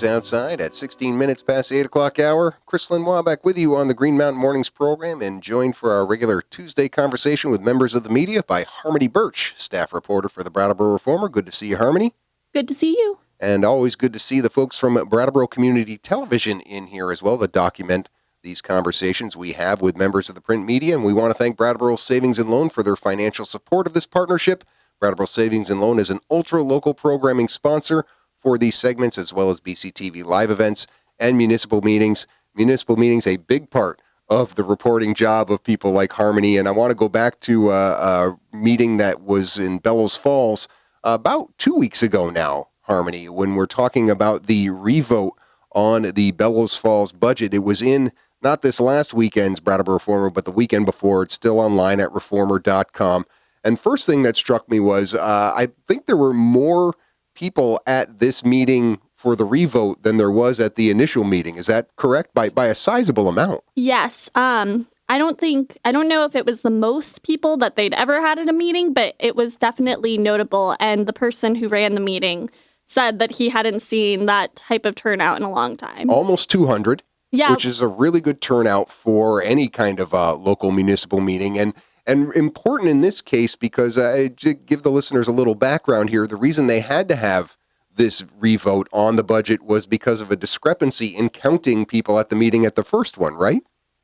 Outside at 16 minutes past 8 o'clock hour. Chris Lenois back with you on the Green Mountain Mornings program and joined for our regular Tuesday conversation with members of the media by Harmony Birch, staff reporter for the Brattleboro Reformer. Good to see you, Harmony. Good to see you. And always good to see the folks from Brattleboro Community Television in here as well to document these conversations we have with members of the print media. And we want to thank Brattleboro Savings and Loan for their financial support of this partnership. Brattleboro Savings and Loan is an ultra-local programming sponsor for these segments, as well as BCTV live events and municipal meetings. Municipal meetings, a big part of the reporting job of people like Harmony. And I want to go back to a meeting that was in Bellows Falls about 2 weeks ago now, Harmony, when we're talking about the revote on the Bellows Falls budget. It was in not this last weekend's Brattleboro Reformer, but the weekend before. It's still online at reformer.com. And first thing that struck me was I think there were more people at this meeting for the revote than there was at the initial meeting. Is that correct? By a sizable amount. Yes. I don't know if it was the most people that they'd ever had at a meeting, but it was definitely notable. And the person who ran the meeting said that he hadn't seen that type of turnout in a long time. Almost 200, yeah, which is a really good turnout for any kind of local municipal meeting. And important in this case because to give the listeners a little background here, the reason they had to have this revote on the budget was because of a discrepancy in counting people at the meeting at the first one, right?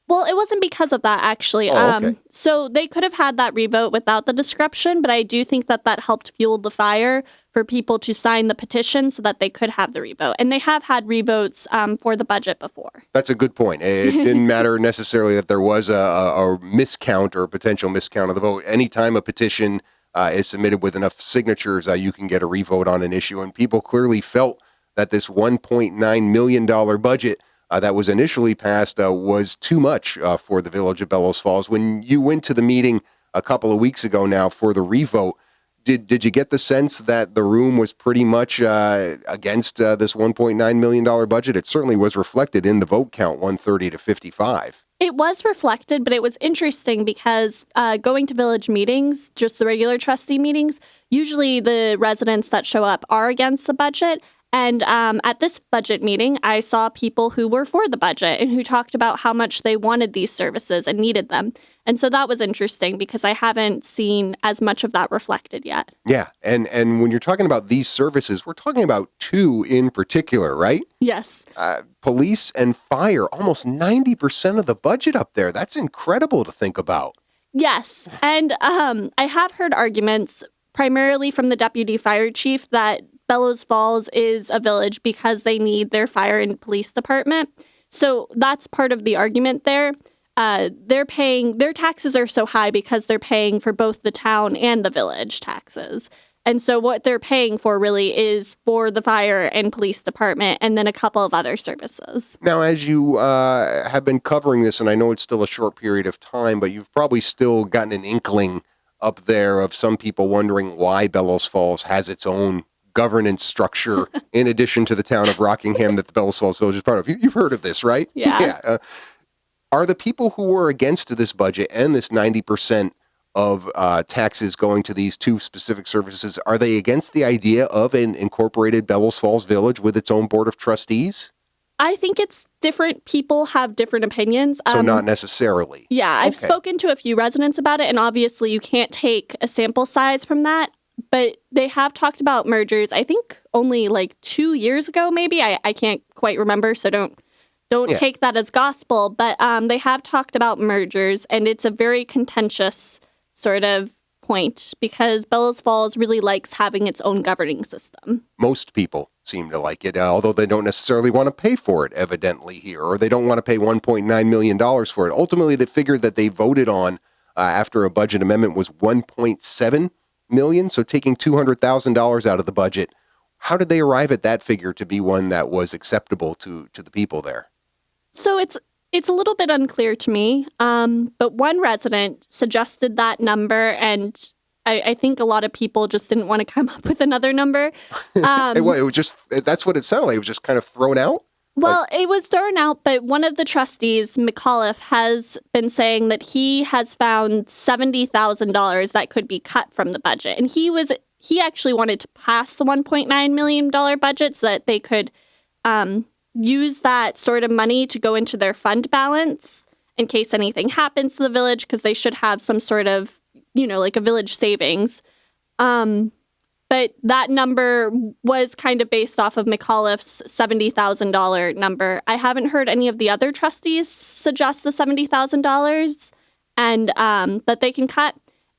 Well, it wasn't because of that, actually. Okay. So they could have had that revote without the disruption, but I do think that helped fuel the fire for people to sign the petition so that they could have the revote. And they have had revotes for the budget before. That's a good point. It didn't matter necessarily that there was a miscount or a potential miscount of the vote. Anytime a petition is submitted with enough signatures, you can get a revote on an issue. And people clearly felt that this $1.9 million budget that was initially passed was too much for the village of Bellows Falls. When you went to the meeting a couple of weeks ago now for the revote, did you get the sense that the room was pretty much against this $1.9 million budget? It certainly was reflected in the vote count, 130 to 55. It was reflected, but it was interesting because going to village meetings, just the regular trustee meetings, usually the residents that show up are against the budget. And at this budget meeting, I saw people who were for the budget and who talked about how much they wanted these services and needed them. And so that was interesting because I haven't seen as much of that reflected yet. Yeah. And when you're talking about these services, we're talking about two in particular, right? Yes. Police and fire, almost 90% of the budget up there. That's incredible to think about. Yes. And I have heard arguments primarily from the deputy fire chief that Bellows Falls is a village because they need their fire and police department. So that's part of the argument there. They're paying, their taxes are so high because they're paying for both the town and the village taxes. And so what they're paying for really is for the fire and police department and then a couple of other services. Now, as you have been covering this, and I know it's still a short period of time, but you've probably still gotten an inkling up there of some people wondering why Bellows Falls has its own governance structure in addition to the town of Rockingham that the Bellows Falls Village is part of. You've heard of this, right? Yeah. Are the people who are against this budget and this 90% of taxes going to these two specific services, are they against the idea of an incorporated Bellows Falls Village with its own board of trustees? I think it's different. People have different opinions. So not necessarily. Yeah, I've spoken to a few residents about it, and obviously you can't take a sample size from that. But they have talked about mergers, I think only like 2 years ago, maybe. I can't quite remember, so don't take that as gospel. But they have talked about mergers, and it's a very contentious sort of point because Bellows Falls really likes having its own governing system. Most people seem to like it, although they don't necessarily want to pay for it, evidently, here, or they don't want to pay $1.9 million for it. Ultimately, the figure that they voted on after a budget amendment was $1.7 million, so taking $200,000 out of the budget. how did they arrive at that figure to be one that was acceptable to the people there? So it's a little bit unclear to me, but one resident suggested that number, and I think a lot of people just didn't want to come up with another number. It was just, that's what it sounded like. It was just kind of thrown out? Well, it was thrown out, but one of the trustees, McAuliffe, has been saying that he has found $70,000 that could be cut from the budget. And he actually wanted to pass the $1.9 million budget so that they could use that sort of money to go into their fund balance in case anything happens to the village, because they should have some sort of, like a village savings. But that number was kind of based off of McAuliffe's $70,000 number. I haven't heard any of the other trustees suggest the $70,000 and that they can cut.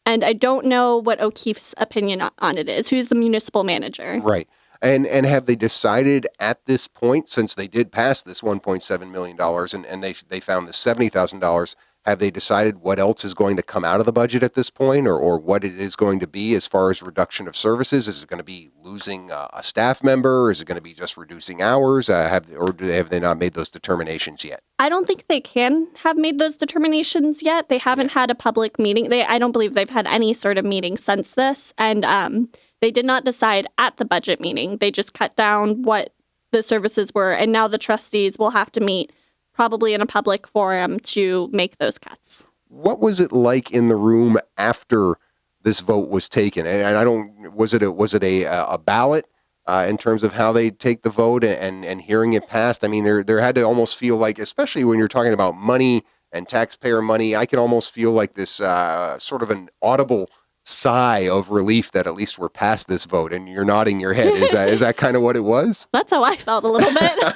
And I don't know what O'Keefe's opinion on it is. Who's the municipal manager? Right. And have they decided at this point, since they did pass this $1.7 million and they found the $70,000, have they decided what else is going to come out of the budget at this point, or what it is going to be as far as reduction of services? Is it going to be losing a staff member? Is it going to be just reducing hours? Have they not made those determinations yet? I don't think they can have made those determinations yet. They haven't had a public meeting. I don't believe they've had any sort of meeting since this. And they did not decide at the budget meeting. They just cut down what the services were. And now the trustees will have to meet probably in a public forum to make those cuts. What was it like in the room after this vote was taken? And was it a ballot in terms of how they take the vote and hearing it passed? I mean, there had to almost feel like, especially when you're talking about money and taxpayer money, I can almost feel like this sort of an audible sigh of relief that at least we're past this vote. And you're nodding your head. Is that kind of what it was? That's how I felt a little bit.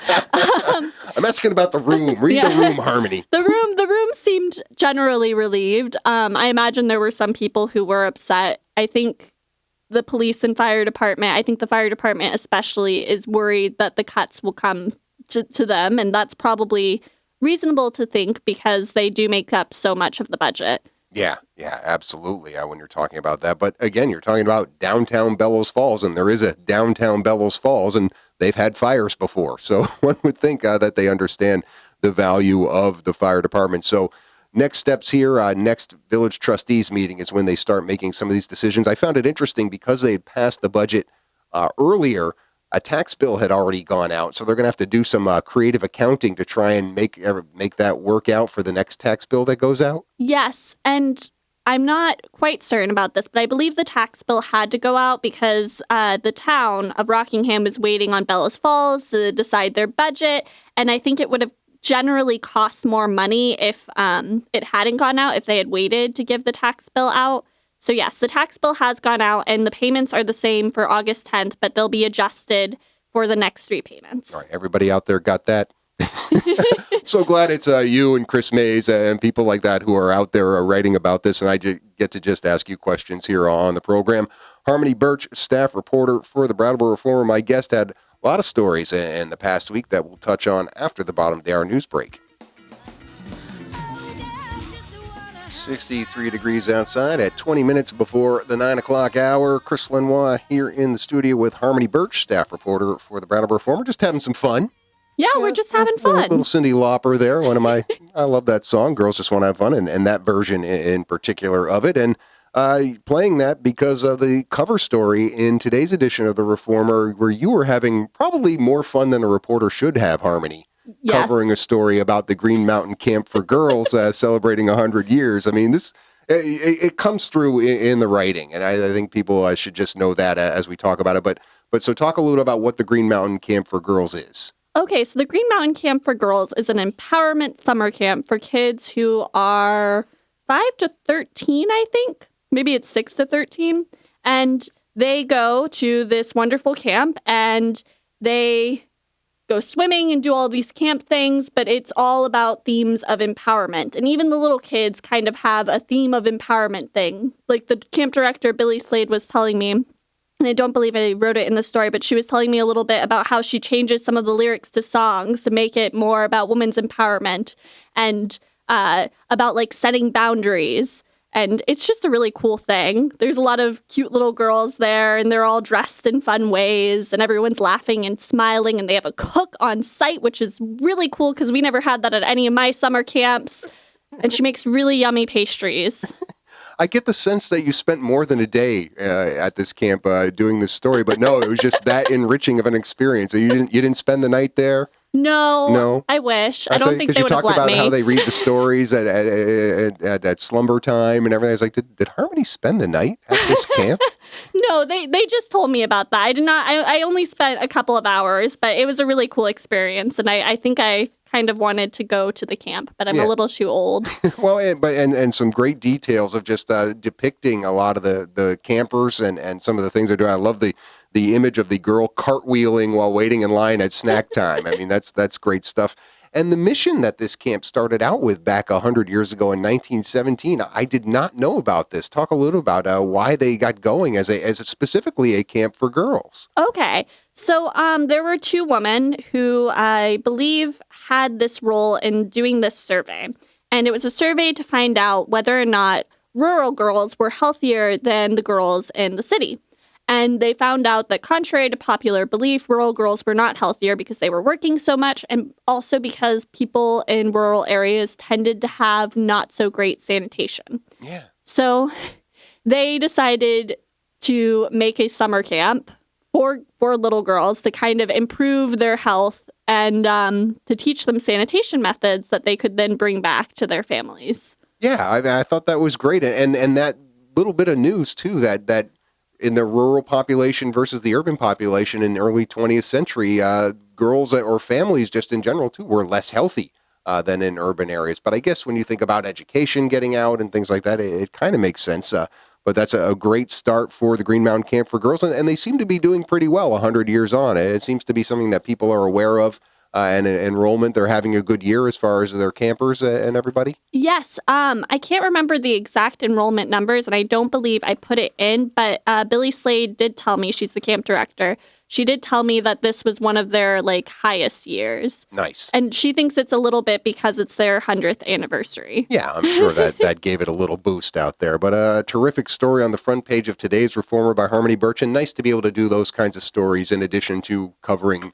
I'm asking about the room. Read the room, Harmony. The room seemed generally relieved. I imagine there were some people who were upset. I think the police and fire department, I think the fire department especially, is worried that the cuts will come to them. And that's probably reasonable to think because they do make up so much of the budget. Yeah, absolutely. When you're talking about that. But again, you're talking about downtown Bellows Falls, and there is a downtown Bellows Falls, and they've had fires before. So one would think that they understand the value of the fire department. So next steps here, next village trustees meeting is when they start making some of these decisions. I found it interesting because they had passed the budget earlier. A tax bill had already gone out, so they're going to have to do some creative accounting to try and make that work out for the next tax bill that goes out. Yes, and I'm not quite certain about this, but I believe the tax bill had to go out because the town of Rockingham was waiting on Bellows Falls to decide their budget, and I think it would have generally cost more money if it hadn't gone out, if they had waited to give the tax bill out. So yes, the tax bill has gone out, and the payments are the same for August 10th, but they'll be adjusted for the next 3 payments. All right, everybody out there got that? So glad it's you and Chris Mays and people like that who are out there writing about this, and I get to just ask you questions here on the program. Harmony Birch, staff reporter for the Brattleboro Reformer. My guest had a lot of stories in the past week that we'll touch on after the bottom of the hour news break. 63 degrees outside at 20 minutes before the 9 o'clock hour. Chris Lenois here in the studio with Harmony Birch, staff reporter for the Brattleboro Reformer. Just having some fun. Yeah, we're just having fun. Little Cyndi Lauper there. I love that song, Girls Just Want to Have Fun, and that version in particular of it. And playing that because of the cover story in today's edition of the Reformer, where you were having probably more fun than a reporter should have, Harmony. Yes. Covering a story about the Green Mountain Camp for Girls celebrating 100 years. I mean, it comes through in the writing, and I think people should just know that as we talk about it. But so talk a little about what the Green Mountain Camp for Girls is. Okay, so the Green Mountain Camp for Girls is an empowerment summer camp for kids who are 5 to 13, I think. Maybe it's 6 to 13. And they go to this wonderful camp, and they go swimming and do all these camp things, but it's all about themes of empowerment. And even the little kids kind of have a theme of empowerment thing. Like the camp director, Billy Slade, was telling me, and I don't believe I wrote it in the story, but she was telling me a little bit about how she changes some of the lyrics to songs to make it more about women's empowerment and about like setting boundaries. And it's just a really cool thing. There's a lot of cute little girls there, and they're all dressed in fun ways, and everyone's laughing and smiling, and they have a cook on site, which is really cool because we never had that at any of my summer camps. And she makes really yummy pastries. I get the sense that you spent more than a day at this camp doing this story, but no, it was just that enriching of an experience. You didn't spend the night there? No, I wish. I don't think they would have let me. Because you talked about how they read the stories at slumber time and everything. I was like, did Harmony spend the night at this camp? No, they just told me about that. I did not. I only spent a couple of hours, but it was a really cool experience, and I think I kind of wanted to go to the camp, but I'm a little too old. Well, and some great details of just depicting a lot of the campers and some of the things they're doing. I love the image of the girl cartwheeling while waiting in line at snack time. I mean, that's great stuff. And the mission that this camp started out with back 100 years ago in 1917, I did not know about this. Talk a little about why they got going as specifically a camp for girls. Okay. So there were two women who I believe had this role in doing this survey. And it was a survey to find out whether or not rural girls were healthier than the girls in the city. And they found out that contrary to popular belief, rural girls were not healthier because they were working so much, and also because people in rural areas tended to have not so great sanitation. Yeah. So they decided to make a summer camp for little girls to kind of improve their health and to teach them sanitation methods that they could then bring back to their families. Yeah, I thought that was great. And that little bit of news, too, that in the rural population versus the urban population in the early 20th century, girls or families just in general, too, were less healthy than in urban areas. But I guess when you think about education getting out and things like that, it kind of makes sense. But that's a great start for the Green Mountain Camp for Girls. And they seem to be doing pretty well 100 years on. It seems to be something that people are aware of. And enrollment, they're having a good year as far as their campers and everybody? Yes. I can't remember the exact enrollment numbers, and I don't believe I put it in, but Billy Slade did tell me, she's the camp director, she did tell me that this was one of their highest years. Nice. And she thinks it's a little bit because it's their 100th anniversary. Yeah, I'm sure that gave it a little boost out there. But a terrific story on the front page of today's Reformer by Harmony Birch, and nice to be able to do those kinds of stories in addition to covering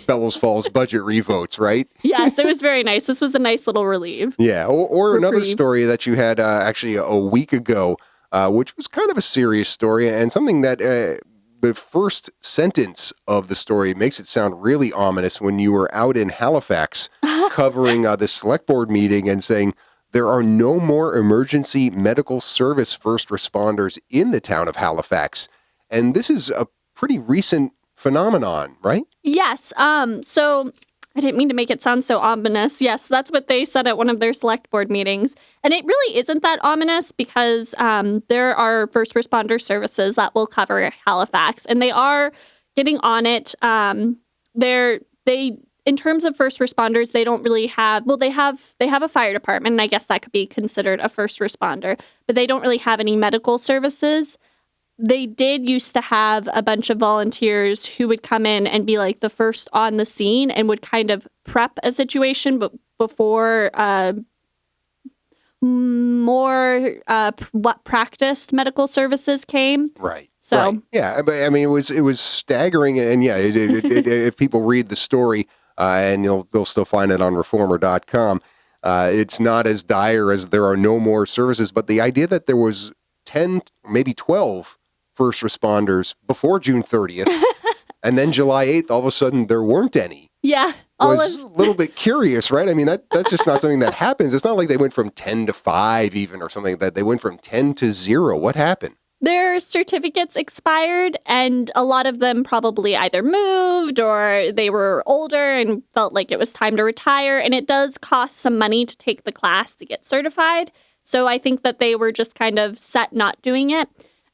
Bellows Falls budget revotes, right? Yes, it was very nice. This was a nice little relief. Yeah, or another story that you had actually a week ago, which was kind of a serious story and something that the first sentence of the story makes it sound really ominous when you were out in Halifax covering the select board meeting and saying there are no more emergency medical service first responders in the town of Halifax. And this is a pretty recent phenomenon, right? Yes. So I didn't mean to make it sound so ominous. Yes, that's what they said at one of their select board meetings. And it really isn't that ominous because there are first responder services that will cover Halifax, and they are getting on it. In terms of first responders, they don't really have, well, they have a fire department, and I guess that could be considered a first responder, but they don't really have any medical services. They did used to have a bunch of volunteers who would come in and be the first on the scene and would kind of prep a situation before more practiced medical services came. Right. So right. Yeah, but I mean, it was staggering, and yeah, if people read the story, and they'll still find it on reformer.com. It's not as dire as there are no more services, but the idea that there was 10, maybe 12 first responders before June 30th, and then July 8th, all of a sudden there weren't any. Yeah. Was a little bit curious, right? I mean, that's just not something that happens. It's not like they went from 10 to 5 even or something like that. They went from 10 to 0. What happened? Their certificates expired, and a lot of them probably either moved or they were older and felt like it was time to retire. And it does cost some money to take the class to get certified. So I think that they were just kind of set not doing it.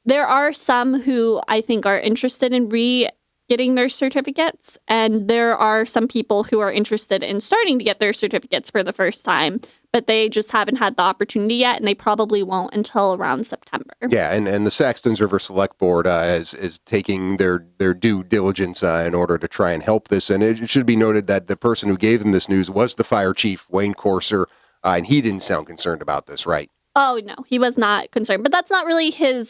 There are some who I think are interested in getting their certificates, and there are some people who are interested in starting to get their certificates for the first time, but they just haven't had the opportunity yet, and they probably won't until around September. Yeah, and the Saxtons River Select Board is taking their due diligence in order to try and help this, and it should be noted that the person who gave them this news was the fire chief, Wayne Courser, and he didn't sound concerned about this, right? Oh, no, he was not concerned. But that's not really his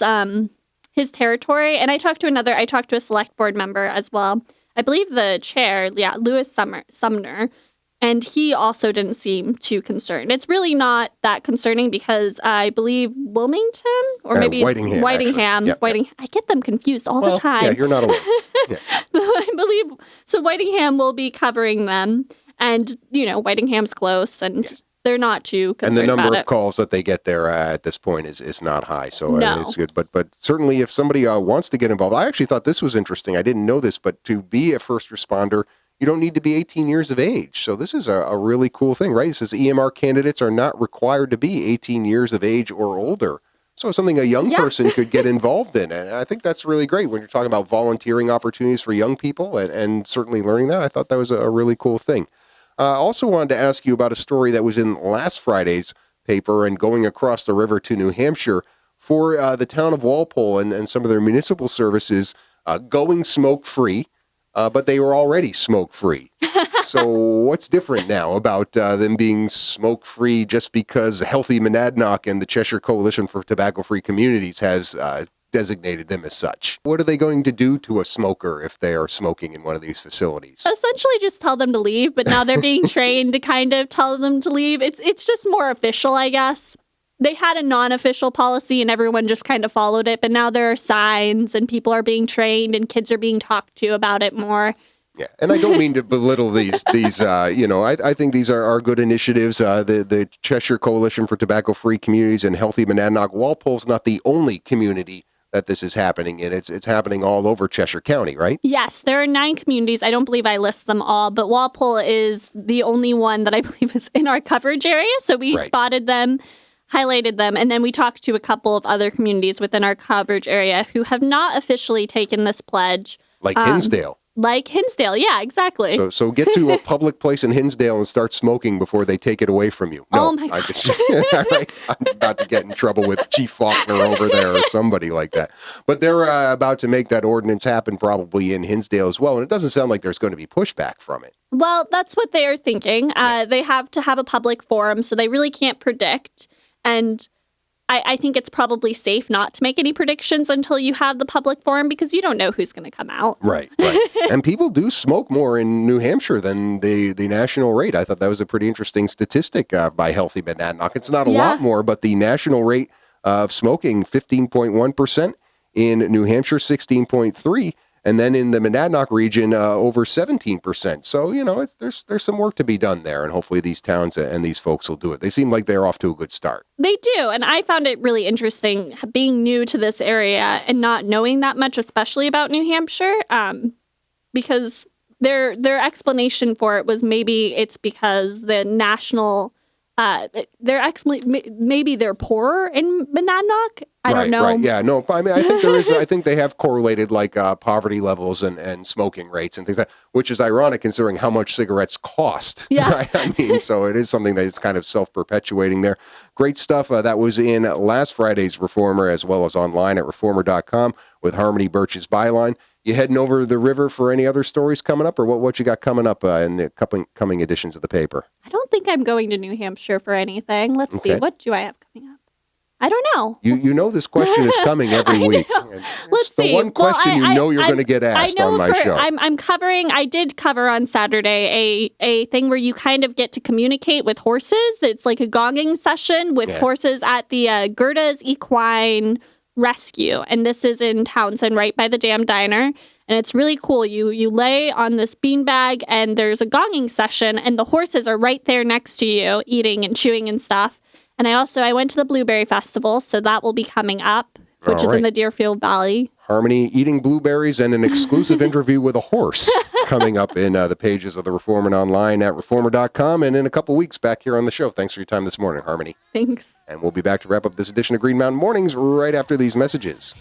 territory. And I talked to a select board member as well. I believe the chair, Louis Sumner. And he also didn't seem too concerned. It's really not that concerning because I believe Wilmington or maybe Whitingham. Yep. I get them confused all the time. Yeah, you're not alone. Yeah. I believe so. Whitingham will be covering them, and Whitingham's close, and they're not too concerned. And the number about of calls that they get there at this point is not high, so No. It's good. But certainly, if somebody wants to get involved, I actually thought this was interesting. I didn't know this, but to be a first responder, you don't need to be 18 years of age. So this is a really cool thing, right? It says EMR candidates are not required to be 18 years of age or older. So something a young person could get involved in. And I think that's really great when you're talking about volunteering opportunities for young people and certainly learning that. I thought that was a really cool thing. I also wanted to ask you about a story that was in last Friday's paper and going across the river to New Hampshire for the town of Wapole and some of their municipal services going smoke-free. But they were already smoke-free. So what's different now about them being smoke-free just because Healthy Monadnock and the Cheshire Coalition for Tobacco-Free Communities has designated them as such? What are they going to do to a smoker if they are smoking in one of these facilities? Essentially just tell them to leave, but now they're being trained to kind of tell them to leave. It's just more official, I guess. They had a non-official policy and everyone just kind of followed it, but now there are signs and people are being trained and kids are being talked to about it more. Yeah, and I don't mean to belittle these. I think these are good initiatives. The Cheshire Coalition for Tobacco-Free Communities and Healthy Monadnock. Walpole's not the only community that this is happening in. It's happening all over Cheshire County, right? Yes, there are 9 communities. I don't believe I list them all, but Wapole is the only one that I believe is in our coverage area. So we spotted them, highlighted them, and then we talked to a couple of other communities within our coverage area who have not officially taken this pledge. Like Hinsdale. Like Hinsdale, yeah, exactly. So get to a public place in Hinsdale and start smoking before they take it away from you. No, oh my gosh. I'm about to get in trouble with Chief Faulkner over there or somebody like that. But they're about to make that ordinance happen probably in Hinsdale as well, and it doesn't sound like there's going to be pushback from it. Well, that's what they are thinking. They have to have a public forum, so they really can't predict. And I think it's probably safe not to make any predictions until you have the public forum because you don't know who's going to come out. Right. And people do smoke more in New Hampshire than the national rate. I thought that was a pretty interesting statistic by Healthy Monadnock. It's not a lot more, but the national rate of smoking, 15.1%. In New Hampshire, 16.3%. And then in the Monadnock region, over 17%. So, there's some work to be done there. And hopefully these towns and these folks will do it. They seem like they're off to a good start. They do. And I found it really interesting being new to this area and not knowing that much, especially about New Hampshire, because their explanation for it was maybe it's because the national... maybe they're poorer in Monadnock. I don't know. Right. Yeah. No. I mean, I think there is. I think they have correlated like poverty levels and smoking rates and things like that, which is ironic considering how much cigarettes cost. Yeah. Right? I mean, so it is something that is kind of self-perpetuating there. Great stuff. That was in last Friday's Reformer as well as online at reformer.com with Harmony Birch's byline. You heading over the river for any other stories coming up, or what you got coming up in the coming editions of the paper? I don't think I'm going to New Hampshire for anything. Let's see. What do I have coming up? I don't know. You know this question is coming every week. Let's see. The one question you're going to get asked on my show. I did cover on Saturday a thing where you kind of get to communicate with horses. It's like a gonging session with horses at the Gerda's Equine Rescue. And this is in Townsend, right by the Dam Diner. And it's really cool. You lay on this beanbag and there's a gonging session and the horses are right there next to you eating and chewing and stuff. And I went to the Blueberry Festival, so that will be coming up, which is in the Deerfield Valley. Harmony eating blueberries and an exclusive interview with a horse coming up in the pages of the Reformer and online at reformer.com and in a couple weeks back here on the show. Thanks for your time this morning, Harmony. Thanks. And we'll be back to wrap up this edition of Green Mountain Mornings right after these messages.